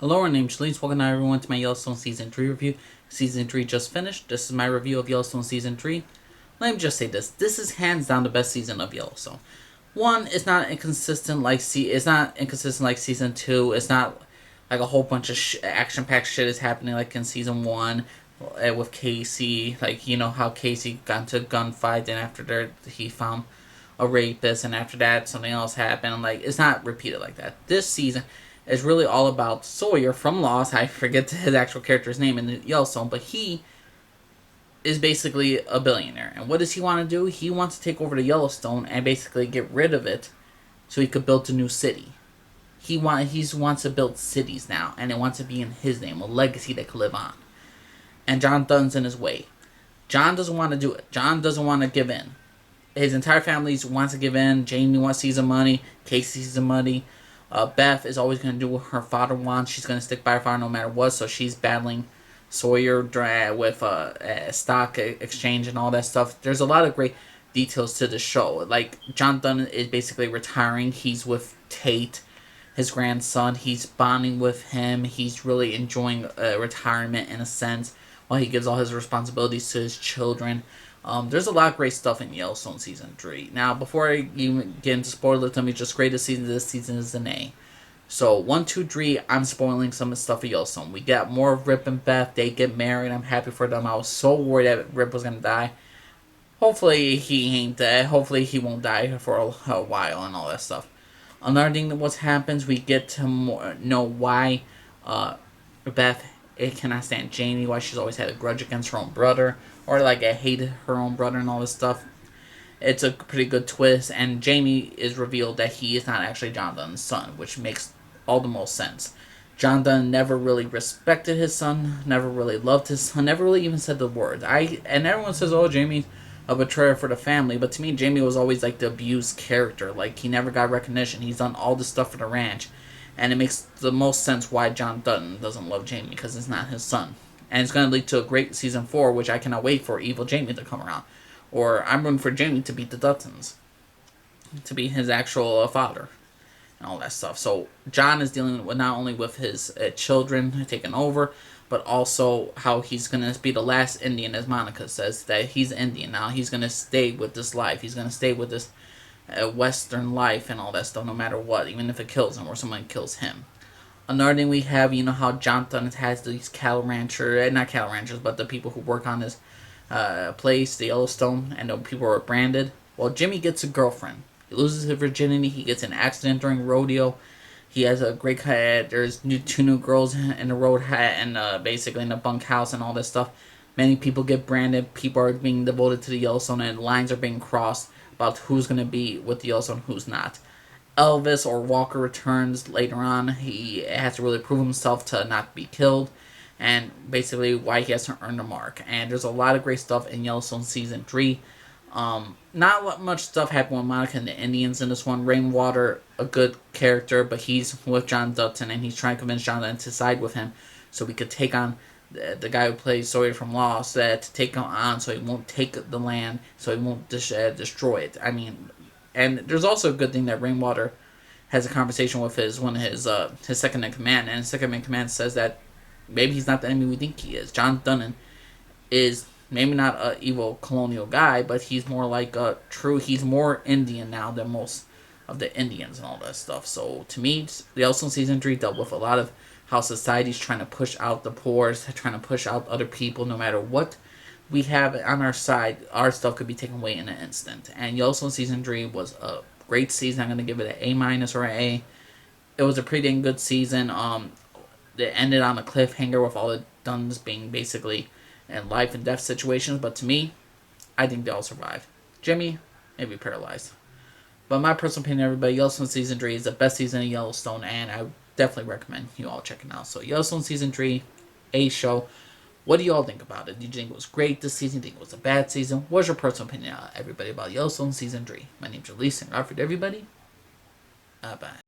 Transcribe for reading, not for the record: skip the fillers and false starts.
Hello, my name's Shalise. Welcome everyone to my Yellowstone Season 3 review. Season 3 just finished. This is my review of Yellowstone Season 3. Let me just say this. This is hands down the best season of Yellowstone. One, it's not inconsistent like Season 2. It's not like a whole bunch of action-packed shit is happening like in Season 1 with Casey. Like, you know how Casey got into a gunfight and after that he found a rapist and after that something else happened. Like, it's not repeated like that. This season is really all about Sawyer from Lost. I forget his actual character's name in Yellowstone, but he is basically a billionaire. And what does he want to do? He wants to take over the Yellowstone and basically get rid of it so he could build a new city. He wants to build cities now, and it wants to be in his name, a legacy that could live on. And John Dunn's in his way. John doesn't want to do it. John doesn't want to give in. His entire family wants to give in. Jamie sees the money. Casey sees the money. Beth is always going to do what her father wants. She's going to stick by her father no matter what. So she's battling Sawyer with stock exchange and all that stuff. There's a lot of great details to the show. Like, John Dunn is basically retiring. He's with Tate, his grandson. He's bonding with him. He's really enjoying retirement in a sense while he gives all his responsibilities to his children. There's a lot of great stuff in Yellowstone Season 3. Now, before I even get into spoilers, let me just grade this season is an A. So, 1, 2, 3, I'm spoiling some of the stuff of Yellowstone. We got more of Rip and Beth. They get married. I'm happy for them. I was so worried that Rip was going to die. Hopefully, he ain't dead. Hopefully, he won't die for a while and all that stuff. Another thing that what happens, we get to know why Beth cannot stand Jamie, why she's always had a grudge against her own brother, or like I hated her own brother and all this stuff. It's a pretty good twist, and Jamie is revealed that he is not actually John Dunn's son, which makes all the most sense. John Dunn never really respected his son, never really loved his son, never really even said the words. And everyone says, oh, Jamie's a betrayer for the family, but to me, Jamie was always like the abused character. Like, he never got recognition. He's done all this stuff for the ranch. And it makes the most sense why John Dutton doesn't love Jamie, because it's not his son. And it's going to lead to a great Season 4, which I cannot wait for Evil Jamie to come around. Or I'm rooting for Jamie to beat the Duttons. To be his actual father. And all that stuff. So John is dealing with not only with his children taking over, but also how he's going to be the last Indian, as Monica says, that he's Indian now. He's going to stay with this life. He's going to stay with this Western life and all that stuff, no matter what, even if it kills him or someone kills him. Another thing we have, you know how John Dunn has these cattle ranchers, not cattle ranchers, but the people who work on this place, the Yellowstone, and the people are branded. Well, Jimmy gets a girlfriend. He loses his virginity. He gets an accident during rodeo. He has a great cat. There's two new girls in the road hat and basically in the bunkhouse and all this stuff. Many people get branded. People are being devoted to the Yellowstone, and lines are being crossed about who's going to be with the Yellowstone and who's not. Elvis or Walker returns later on. He has to really prove himself to not be killed, and basically why he has to earn the mark. And there's a lot of great stuff in Yellowstone Season 3. Not much stuff happened with Monica and the Indians in this one. Rainwater, a good character, but he's with John Dutton, and he's trying to convince John Dutton to side with him so we could take on the guy who plays Sawyer from Lost, to take him on so he won't take the land, so he won't destroy it. I mean, and there's also a good thing that Rainwater has a conversation with his second in command, and his second in command says that maybe he's not the enemy we think he is. John Dunn is maybe not an evil colonial guy, but he's more like he's more Indian now than most of the Indians and all that stuff. So to me, the Yellowstone Season 3 dealt with a lot of how society's trying to push out the poor, trying to push out other people. No matter what we have on our side, our stuff could be taken away in an instant. And Yellowstone Season 3 was a great season. I'm going to give it an A- or an A. It was a pretty dang good season. It ended on a cliffhanger with all the Dunns being basically in life and death situations. But to me, I think they all survived. Jimmy, maybe paralyzed. But my personal opinion, everybody, Yellowstone Season 3 is the best season of Yellowstone, and I definitely recommend you all checking it out. So, Yellowstone Season 3, A show. What do you all think about it? Do you think it was great this season? Do you think it was a bad season? What's your personal opinion, everybody, about Yellowstone Season 3? My name's Elise, and Alfred, everybody. Bye.